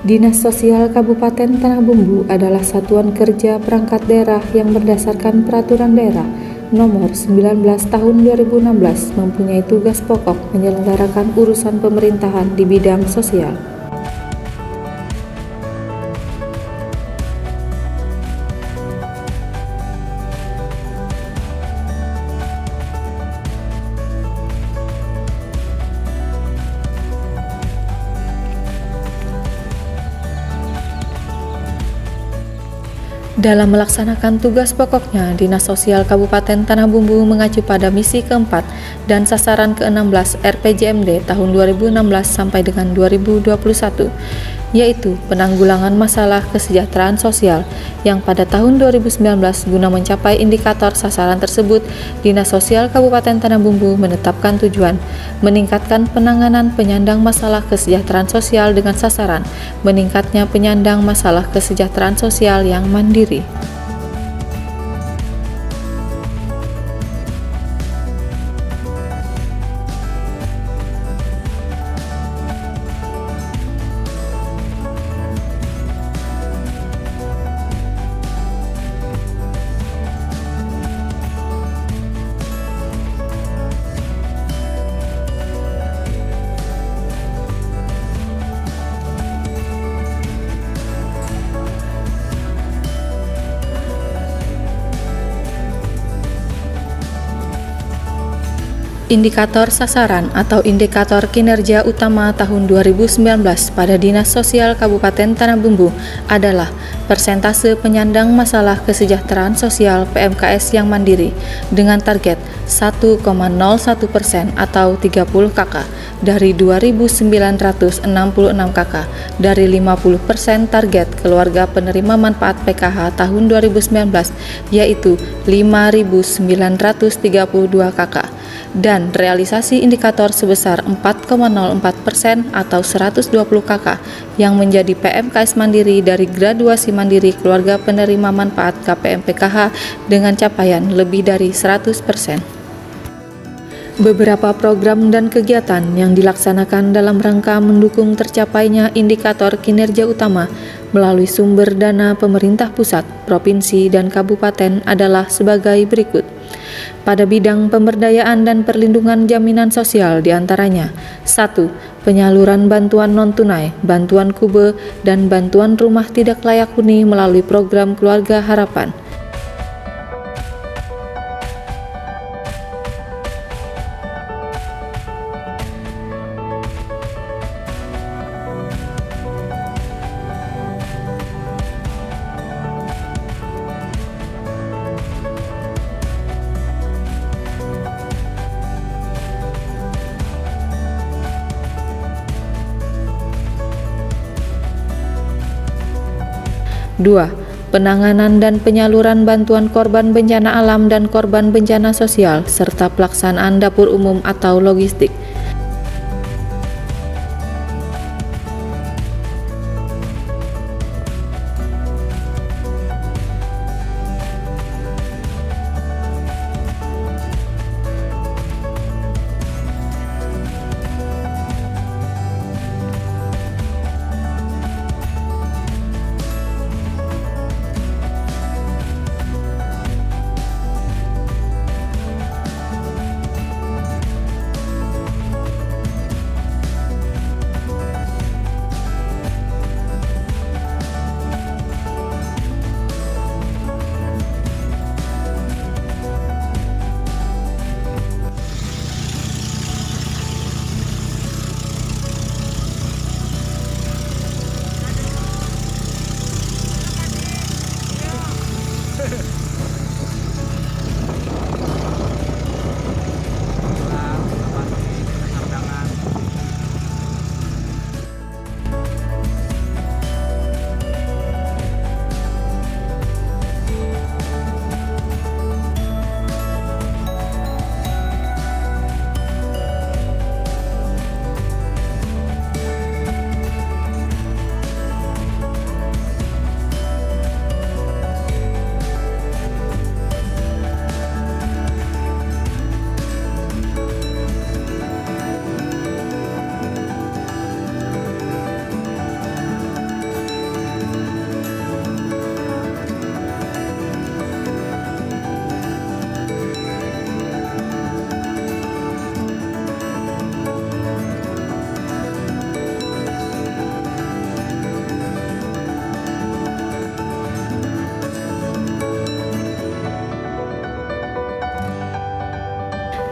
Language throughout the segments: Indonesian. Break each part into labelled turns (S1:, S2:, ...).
S1: Dinas Sosial Kabupaten Tanah Bumbu adalah satuan kerja perangkat daerah yang berdasarkan Peraturan Daerah Nomor 19 Tahun 2016 mempunyai tugas pokok menyelenggarakan urusan pemerintahan di bidang sosial. Dalam melaksanakan tugas pokoknya, Dinas Sosial Kabupaten Tanah Bumbu mengacu pada misi keempat dan sasaran ke-16 RPJMD tahun 2016 sampai dengan 2021, yaitu penanggulangan masalah kesejahteraan sosial yang pada tahun 2019 guna mencapai indikator sasaran tersebut, Dinas Sosial Kabupaten Tanah Bumbu menetapkan tujuan meningkatkan penanganan penyandang masalah kesejahteraan sosial dengan sasaran meningkatnya penyandang masalah kesejahteraan sosial yang mandiri. Indikator sasaran atau indikator kinerja utama tahun 2019 pada Dinas Sosial Kabupaten Tanah Bumbu adalah persentase penyandang masalah kesejahteraan sosial PMKS yang mandiri dengan target 1,01% atau 30 KK dari 2.966 KK dari 50% target keluarga penerima manfaat PKH tahun 2019 yaitu 5.932 KK. Dan realisasi indikator sebesar 4,04% atau 120 KK yang menjadi PMKS mandiri dari graduasi mandiri keluarga penerima manfaat KPM PKH dengan capaian lebih dari 100%. Beberapa program dan kegiatan yang dilaksanakan dalam rangka mendukung tercapainya indikator kinerja utama melalui sumber dana pemerintah pusat, provinsi, dan kabupaten adalah sebagai berikut. Pada bidang pemberdayaan dan perlindungan jaminan sosial diantaranya 1. Penyaluran bantuan non-tunai, bantuan kube, dan bantuan rumah tidak layak huni melalui program Keluarga Harapan. 2. Penanganan dan penyaluran bantuan korban bencana alam dan korban bencana sosial, serta pelaksanaan dapur umum atau logistik. 3.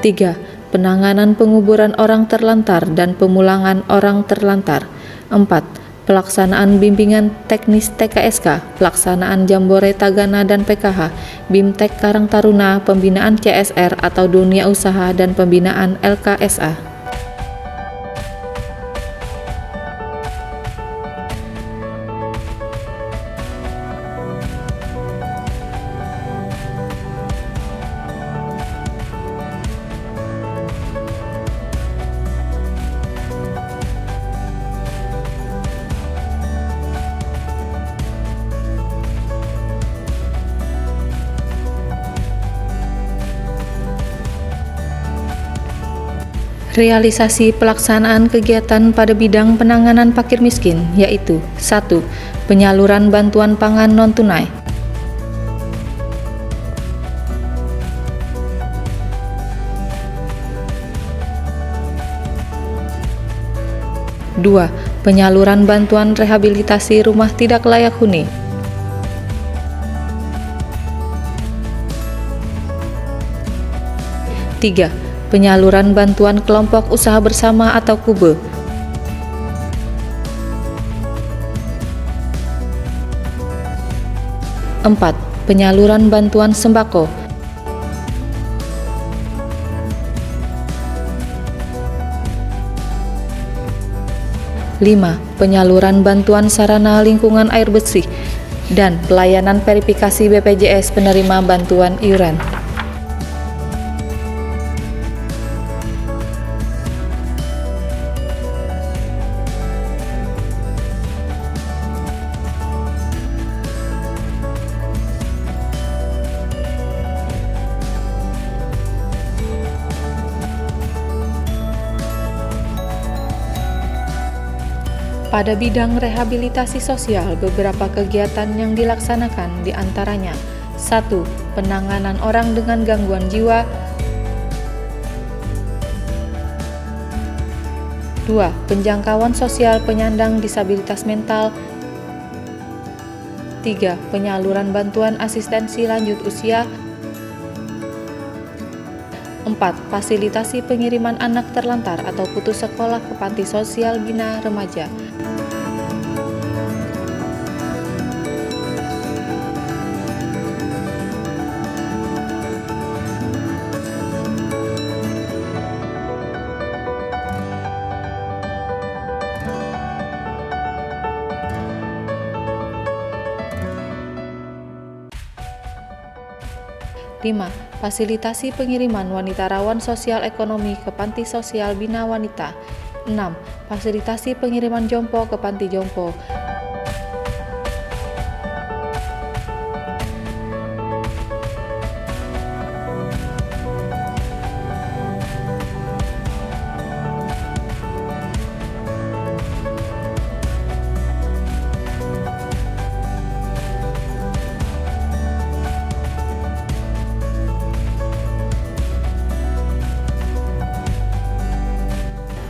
S1: 3. Penanganan penguburan orang terlantar dan pemulangan orang terlantar. 4. Pelaksanaan bimbingan teknis TKSK, pelaksanaan Jambore Tagana dan PKH, BIMTEK Karang Taruna, pembinaan CSR atau dunia usaha dan pembinaan LKSA. Realisasi pelaksanaan kegiatan pada bidang penanganan fakir miskin, yaitu 1. Penyaluran bantuan pangan non-tunai. 2. Penyaluran bantuan rehabilitasi rumah tidak layak huni. 3. Penyaluran bantuan kelompok usaha bersama atau KUBE. 4. Penyaluran bantuan sembako. 5. Penyaluran bantuan sarana lingkungan air bersih dan pelayanan verifikasi BPJS penerima bantuan iuran. Pada bidang rehabilitasi sosial, beberapa kegiatan yang dilaksanakan diantaranya 1. Penanganan orang dengan gangguan jiwa. 2. Penjangkauan sosial penyandang disabilitas mental. 3. Penyaluran bantuan asistensi lanjut usia. 4. Fasilitasi pengiriman anak terlantar atau putus sekolah ke panti sosial bina remaja. Lima, fasilitasi pengiriman wanita rawan sosial ekonomi ke panti sosial bina wanita. 6. Fasilitasi pengiriman jompo ke panti jompo.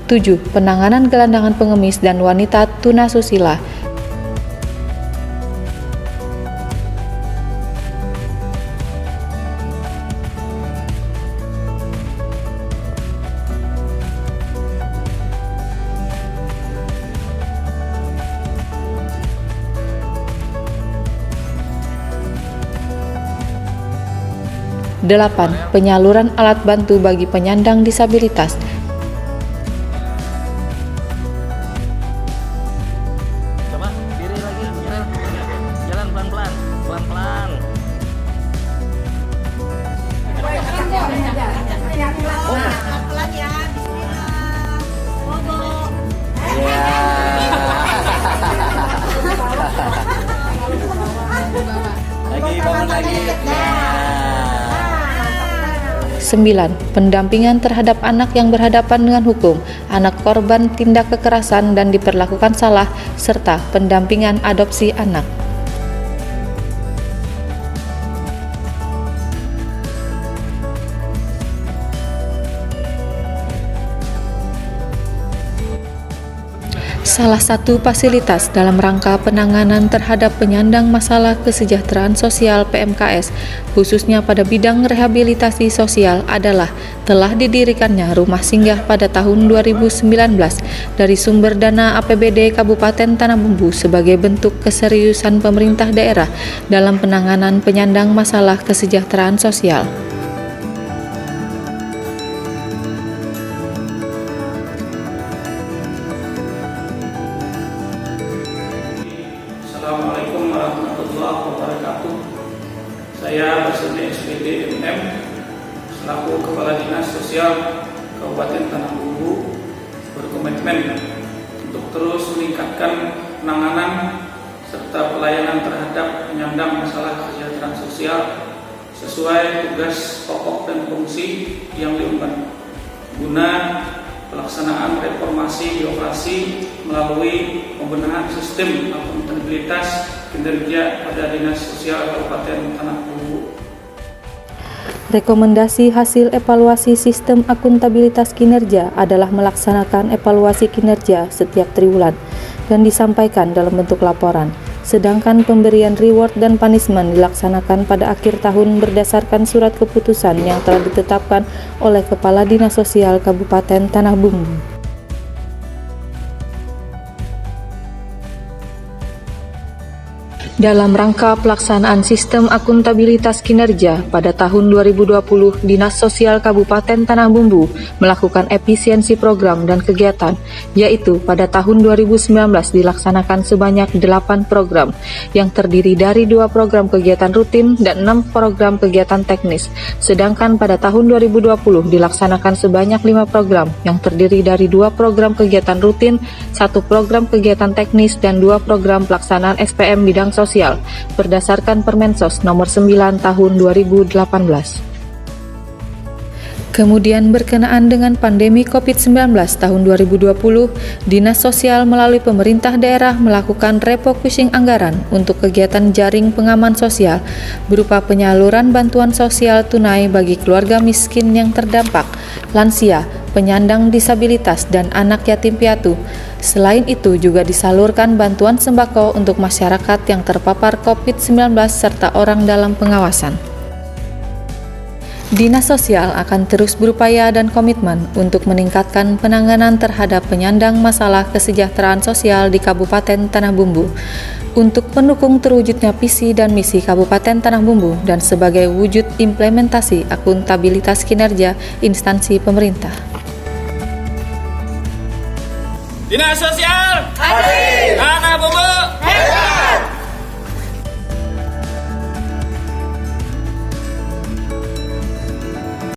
S1: 7. Penanganan gelandangan pengemis dan wanita tunasusila. 8. Penyaluran alat bantu bagi penyandang disabilitas. 9. Pendampingan terhadap anak yang berhadapan dengan hukum, anak korban tindak kekerasan dan diperlakukan salah, serta pendampingan adopsi anak. Salah satu fasilitas dalam rangka penanganan terhadap penyandang masalah kesejahteraan sosial PMKS, khususnya pada bidang rehabilitasi sosial adalah telah didirikannya rumah singgah pada tahun 2019 dari sumber dana APBD Kabupaten Tanah Bumbu sebagai bentuk keseriusan pemerintah daerah dalam penanganan penyandang masalah kesejahteraan sosial.
S2: Assalamualaikum warahmatullahi wabarakatuh. Saya Basudin SPD MM selaku Kepala Dinas Sosial Kabupaten Tanah Bumbu berkomitmen untuk terus meningkatkan penanganan serta pelayanan terhadap penyandang masalah kesejahteraan sosial sesuai tugas pokok dan fungsi yang diemban guna pelaksanaan reformasi birokrasi melalui pembenahan sistem akuntabilitas kinerja pada Dinas Sosial Kabupaten Tanah Bumbu.
S1: Rekomendasi hasil evaluasi sistem akuntabilitas kinerja adalah melaksanakan evaluasi kinerja setiap triwulan dan disampaikan dalam bentuk laporan. Sedangkan pemberian reward dan punishment dilaksanakan pada akhir tahun berdasarkan surat keputusan yang telah ditetapkan oleh Kepala Dinas Sosial Kabupaten Tanah Bumbu. Dalam rangka pelaksanaan sistem akuntabilitas kinerja pada tahun 2020, Dinas Sosial Kabupaten Tanah Bumbu melakukan efisiensi program dan kegiatan, yaitu pada tahun 2019 dilaksanakan sebanyak 8 program, yang terdiri dari 2 program kegiatan rutin dan 6 program kegiatan teknis. Sedangkan pada tahun 2020 dilaksanakan sebanyak 5 program, yang terdiri dari 2 program kegiatan rutin, 1 program kegiatan teknis, dan 2 program pelaksanaan SPM bidang sosial berdasarkan Permensos nomor 9 tahun 2018. Kemudian berkenaan dengan pandemi COVID-19 tahun 2020, Dinas Sosial melalui pemerintah daerah melakukan refocusing anggaran untuk kegiatan jaring pengaman sosial berupa penyaluran bantuan sosial tunai bagi keluarga miskin yang terdampak, lansia, penyandang disabilitas, dan anak yatim piatu. Selain itu juga disalurkan bantuan sembako untuk masyarakat yang terpapar COVID-19 serta orang dalam pengawasan. Dinas Sosial akan terus berupaya dan komitmen untuk meningkatkan penanganan terhadap penyandang masalah kesejahteraan sosial di Kabupaten Tanah Bumbu untuk mendukung terwujudnya visi dan misi Kabupaten Tanah Bumbu dan sebagai wujud implementasi akuntabilitas kinerja instansi pemerintah.
S3: Dinas Sosial hadir.